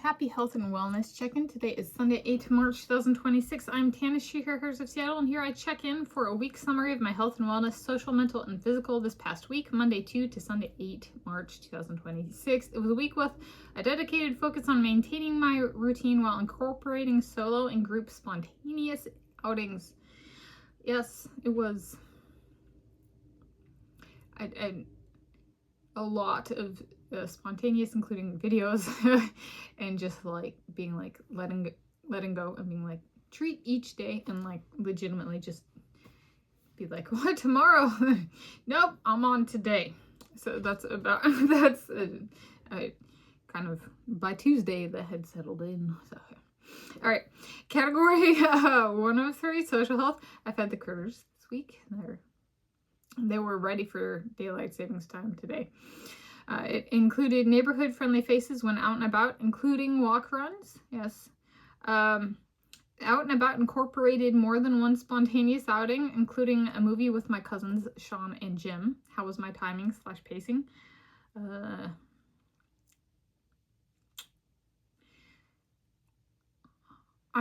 Happy health and wellness check-in. Today is Sunday, 8th March 2026. I'm Tanis, She/Her/Hers of Seattle, and here I check in for a week summary of my health and wellness, social, mental, and physical this past week, Monday 2 to Sunday 8 March 2026. It was a week with a dedicated focus on maintaining my routine while incorporating solo and group spontaneous outings. Yes, it was a lot of spontaneous, including videos and just like being like letting go and being like treat each day and like legitimately just be like, what, tomorrow? Nope, I'm on today. So that's about kind of by Tuesday that had settled in. So all right, category 1 of 3, social health. I've had the critters this week. They were ready for daylight savings time today. It included neighborhood-friendly faces when out and about, including walk runs. Yes. Out and about incorporated more than one spontaneous outing, including a movie with my cousins, Sean and Jim. How was my timing / pacing? I'm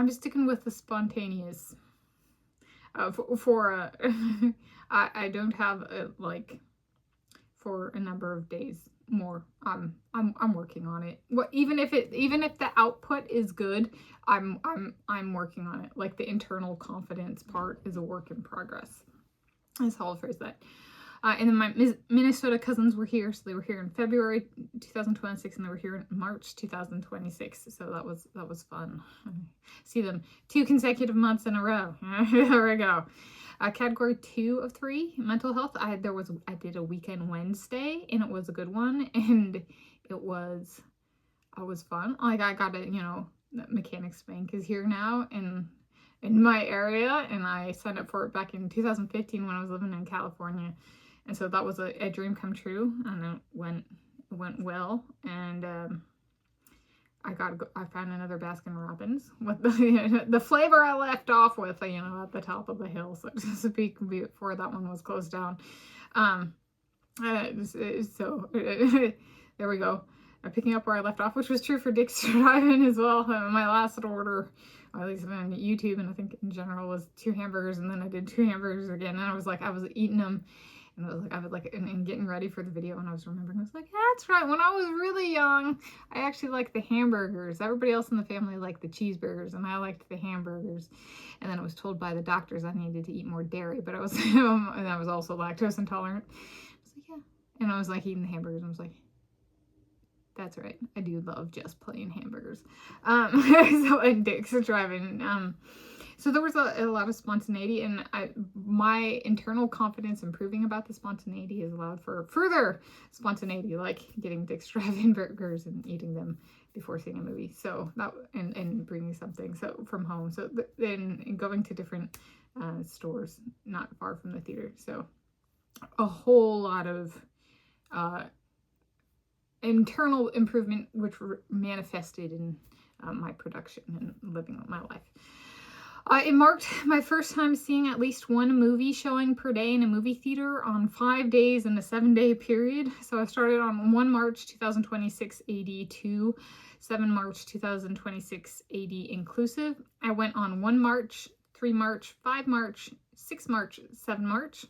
just sticking with the spontaneous. I don't have like for a number of days more. I'm working on it. Even if the output is good, I'm working on it. Like the internal confidence part is a work in progress. That's how I'll phrase that. And then my Minnesota cousins were here. So they were here in February 2026 and they were here in March 2026. So that was fun. See them 2 consecutive months in a row. There we go. Category 2 of 3, mental health. I did a weekend Wednesday and it was a good one, and it was fun. Like I got it, Mechanic Spank is here now in my area, and I signed up for it back in 2015 when I was living in California, and so that was a dream come true, and it went well, and I found another Baskin Robbins with the flavor I left off with, at the top of the hill, so to speak, before that one was closed down. So there we go. Picking up where I left off, which was true for Dick's Drive-In as well. My last order, at least on YouTube, and I think in general, was 2 hamburgers, and then I did 2 hamburgers again, and I was eating them. And I was like, and getting ready for the video, and I was remembering, I was like, that's right, when I was really young, I actually liked the hamburgers. Everybody else in the family liked the cheeseburgers, and I liked the hamburgers. And then I was told by the doctors I needed to eat more dairy, but I was, and I was also lactose intolerant. I was like, yeah. And I was like eating the hamburgers, and I was like, that's right, I do love just plain hamburgers. So at Dick's Drive-In, so there was a lot of spontaneity, and my internal confidence improving about the spontaneity has allowed for further spontaneity, like getting Dick's Drive-In burgers and eating them before seeing a movie. So that, and bringing something from home. So then going to different stores not far from the theater. So a whole lot of internal improvement, which manifested in my production and living my life. It marked my first time seeing at least 1 movie showing per day in a movie theater on 5 days in a 7-day period. So I started on 1 March 2026 AD to 7 March 2026 AD inclusive. I went on 1 March, 3 March, 5 March, 6 March, 7 March.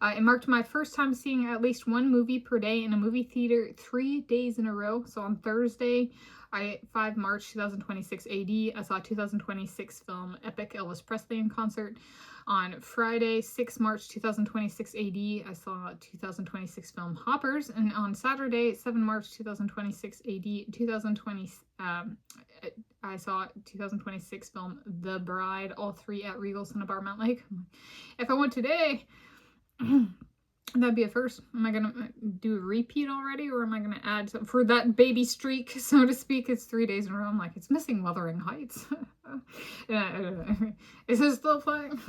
It marked my first time seeing at least 1 movie per day in a movie theater 3 days in a row. So on Thursday, 5 March 2026 AD, I saw 2026 film Epic Elvis Presley in concert. On Friday, 6 March 2026 AD, I saw 2026 film Hoppers. And on Saturday, 7 March 2026 AD, I saw 2026 film The Bride, all 3 at Regal Cinnabar Mount Lake. If I went today, that'd be a first. Am I gonna do a repeat already, or am I gonna add some for that baby streak, so to speak? It's 3 days in a row. I'm like, it's missing Wuthering Heights. Is this still playing?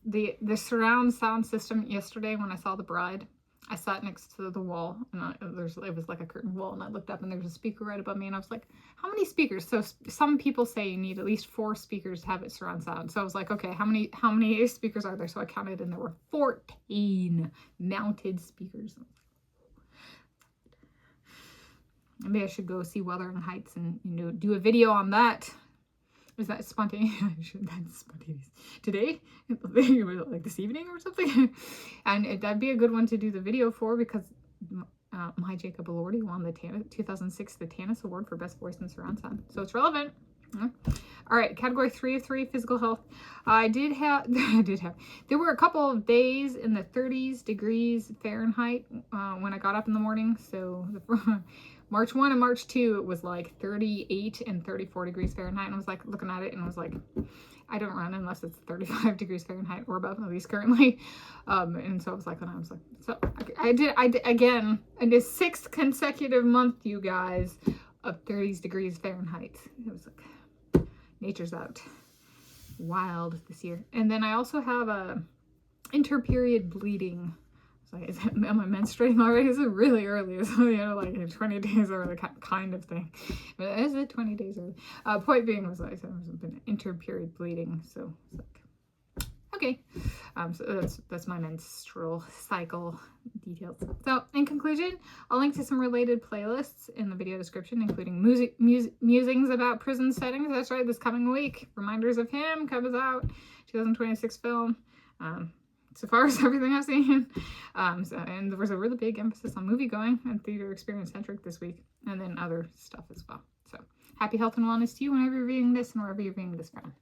The surround sound system yesterday when I saw The Bride, I sat next to the wall, and it was like a curtain wall, and I looked up, and there was a speaker right above me, and I was like, how many speakers? So some people say you need at least 4 speakers to have it surround sound. So I was like, okay, how many speakers are there? So I counted, and there were 14 mounted speakers. maybe I should go see Wuthering Heights and, you know, do a video on that. Is that spontaneous? That's spontaneous. Today? Like this evening or something? And that'd be a good one to do the video for, because my Jacob Elordi won the 2006 the Tanis Award for Best Voice in Surround Sound. So it's relevant. All right, category 3 of 3, physical health. I did have, there were a couple of days in the 30s degrees Fahrenheit when I got up in the morning. So March 1 and March 2, it was like 38 and 34 degrees Fahrenheit. And I was like looking at it and I was like, I don't run unless it's 35 degrees Fahrenheit or above, at least currently. And so I was like, when I was like, so I did again, in the 6th consecutive month, you guys, of 30 degrees Fahrenheit. It was like, nature's out wild this year. And then I also have a interperiod bleeding. So am I menstruating already? Is it really early? So, you know, like 20 days early kind of thing. But is it 20 days early? Point being was like, there's been interperiod bleeding. So it's like, okay. So that's my menstrual cycle details. So in conclusion, I'll link to some related playlists in the video description, including musings about prison settings. That's right, this coming week. Reminders of Him comes out, 2026 film. So far as everything I've seen. And there was a really big emphasis on movie going and theater experience centric this week, and then other stuff as well. So happy health and wellness to you whenever you're reading this and wherever you're reading this from.